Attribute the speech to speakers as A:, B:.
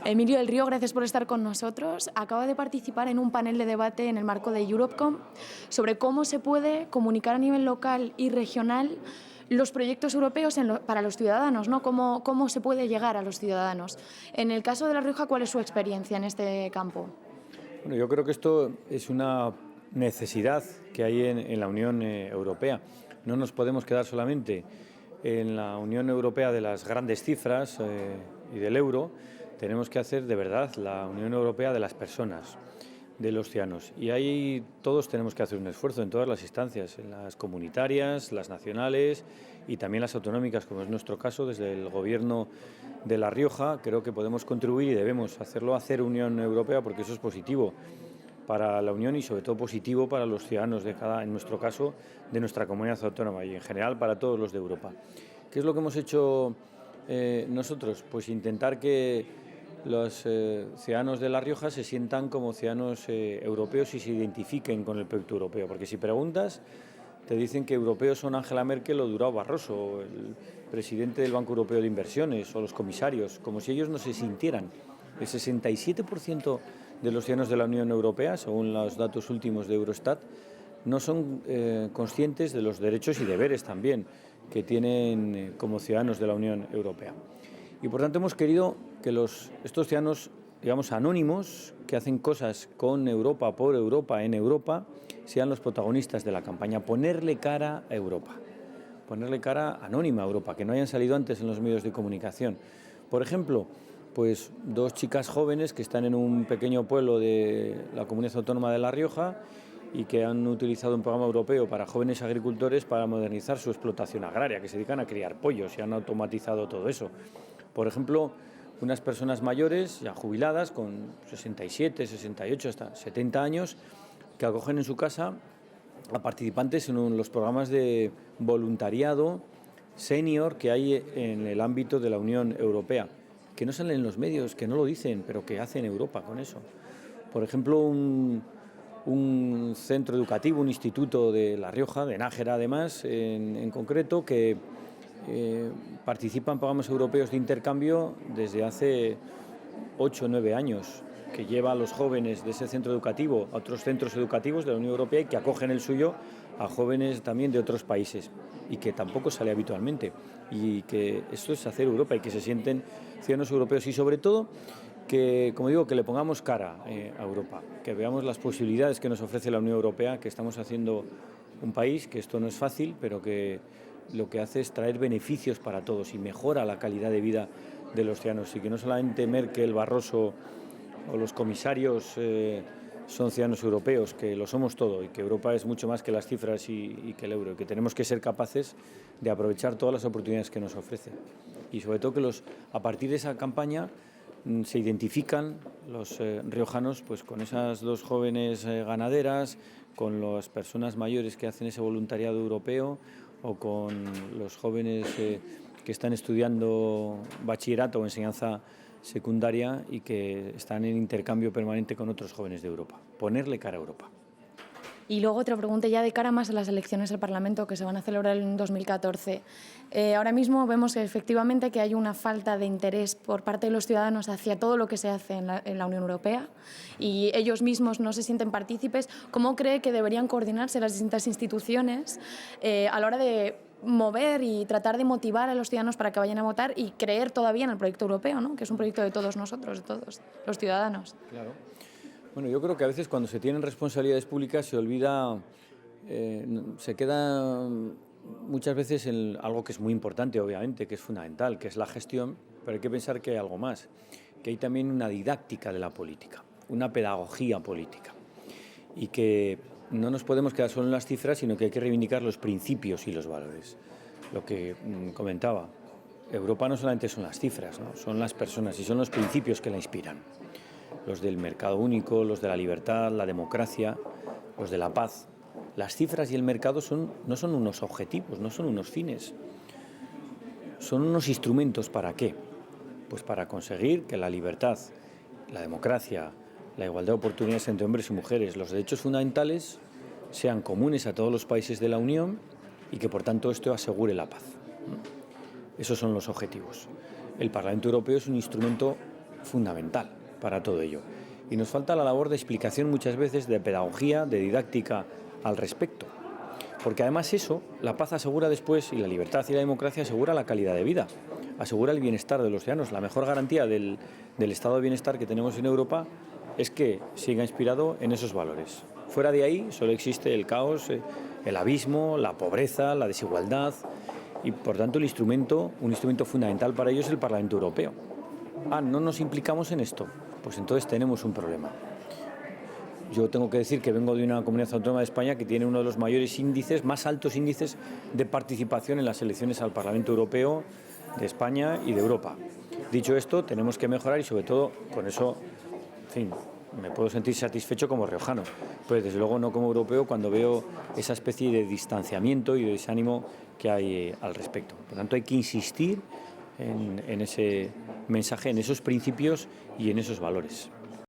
A: Emilio del Río, gracias por estar con nosotros. Acaba de participar en un panel de debate en el marco de Europecom sobre cómo se puede comunicar a nivel local y regional los proyectos europeos para los ciudadanos, ¿no? Cómo se puede llegar a los ciudadanos. En el caso de La Rioja, ¿cuál es su experiencia en este campo?
B: Bueno, yo creo que esto es una necesidad que hay en la Unión Europea. No nos podemos quedar solamente en la Unión Europea de las grandes cifras y del euro. Tenemos que hacer de verdad la Unión Europea de las personas, de los ciudadanos. Y ahí todos tenemos que hacer un esfuerzo en todas las instancias, en las comunitarias, las nacionales y también las autonómicas, como es nuestro caso, desde el Gobierno de La Rioja. Creo que podemos contribuir y debemos hacerlo, hacer Unión Europea, porque eso es positivo para la Unión y sobre todo positivo para los ciudadanos en nuestro caso, de nuestra comunidad autónoma y en general para todos los de Europa. ¿Qué es lo que hemos hecho nosotros? Pues intentar que los ciudadanos de La Rioja se sientan como ciudadanos europeos y se identifiquen con el proyecto europeo, porque si preguntas te dicen que europeos son Angela Merkel o Durão Barroso, el presidente del Banco Europeo de Inversiones o los comisarios, como si ellos no se sintieran. El 67% de los ciudadanos de la Unión Europea, según los datos últimos de Eurostat, no son conscientes de los derechos y deberes también que tienen como ciudadanos de la Unión Europea. Y por tanto hemos querido que estos ciudadanos, digamos, anónimos, que hacen cosas con Europa, por Europa, en Europa, sean los protagonistas de la campaña. Ponerle cara a Europa, ponerle cara anónima a Europa, que no hayan salido antes en los medios de comunicación. Por ejemplo, pues dos chicas jóvenes que están en un pequeño pueblo de la Comunidad Autónoma de La Rioja y que han utilizado un programa europeo para jóvenes agricultores para modernizar su explotación agraria, que se dedican a criar pollos y han automatizado todo eso. Por ejemplo, unas personas mayores, ya jubiladas, con 67, 68, hasta 70 años, que acogen en su casa a participantes en los programas de voluntariado senior que hay en el ámbito de la Unión Europea, que no salen en los medios, que no lo dicen, pero que hacen Europa con eso. Por ejemplo, un centro educativo, un instituto de La Rioja, de Nájera además, en concreto, que participa en programas europeos de intercambio desde hace 8 o 9 años, que lleva a los jóvenes de ese centro educativo a otros centros educativos de la Unión Europea y que acogen el suyo a jóvenes también de otros países y que tampoco sale habitualmente. Y que esto es hacer Europa y que se sienten ciudadanos europeos y sobre todo que, como digo, que le pongamos cara a Europa, que veamos las posibilidades que nos ofrece la Unión Europea, que estamos haciendo un país, que esto no es fácil, pero que lo que hace es traer beneficios para todos y mejora la calidad de vida de los ciudadanos y que no solamente Merkel, Barroso o los comisarios son ciudadanos europeos, que lo somos todo y que Europa es mucho más que las cifras y que el euro, y que tenemos que ser capaces de aprovechar todas las oportunidades que nos ofrece y sobre todo que a partir de esa campaña se identifican los riojanos pues con esas dos jóvenes ganaderas, con las personas mayores que hacen ese voluntariado europeo o con los jóvenes que están estudiando bachillerato o enseñanza secundaria y que están en intercambio permanente con otros jóvenes de Europa. Ponerle cara a Europa.
A: Y luego otra pregunta ya de cara más a las elecciones al Parlamento que se van a celebrar en 2014. Ahora mismo vemos que efectivamente que hay una falta de interés por parte de los ciudadanos hacia todo lo que se hace en la Unión Europea y ellos mismos no se sienten partícipes. ¿Cómo cree que deberían coordinarse las distintas instituciones a la hora de mover y tratar de motivar a los ciudadanos para que vayan a votar y creer todavía en el proyecto europeo, ¿no? Que es un proyecto de todos nosotros, de todos los ciudadanos?
B: Claro. Bueno, yo creo que a veces cuando se tienen responsabilidades públicas se olvida, se queda muchas veces en algo que es muy importante, obviamente, que es fundamental, que es la gestión, pero hay que pensar que hay algo más, que hay también una didáctica de la política, una pedagogía política, y que no nos podemos quedar solo en las cifras, sino que hay que reivindicar los principios y los valores. Lo que comentaba, Europa no solamente son las cifras, ¿no? Son las personas y son los principios que la inspiran. Los del mercado único, los de la libertad, la democracia, los de la paz. Las cifras y el mercado no son unos objetivos, no son unos fines. Son unos instrumentos ¿para qué? Pues para conseguir que la libertad, la democracia, la igualdad de oportunidades entre hombres y mujeres, los derechos fundamentales sean comunes a todos los países de la Unión y que por tanto esto asegure la paz. Esos son los objetivos. El Parlamento Europeo es un instrumento fundamental para todo ello. Y nos falta la labor de explicación muchas veces, de pedagogía, de didáctica al respecto. Porque además eso, la paz asegura después, y la libertad y la democracia asegura la calidad de vida, asegura el bienestar de los ciudadanos. La mejor garantía del estado de bienestar que tenemos en Europa es que siga inspirado en esos valores. Fuera de ahí solo existe el caos, el abismo, la pobreza, la desigualdad y por tanto un instrumento fundamental para ello es el Parlamento Europeo. ¿No nos implicamos en esto? Pues entonces tenemos un problema. Yo tengo que decir que vengo de una comunidad autónoma de España que tiene uno de los mayores índices, más altos índices de participación en las elecciones al Parlamento Europeo de España y de Europa. Dicho esto, tenemos que mejorar y sobre todo con eso, en fin, me puedo sentir satisfecho como riojano, pues desde luego no como europeo cuando veo esa especie de distanciamiento y de desánimo que hay al respecto. Por lo tanto, hay que insistir en ese mensaje, en esos principios y en esos valores.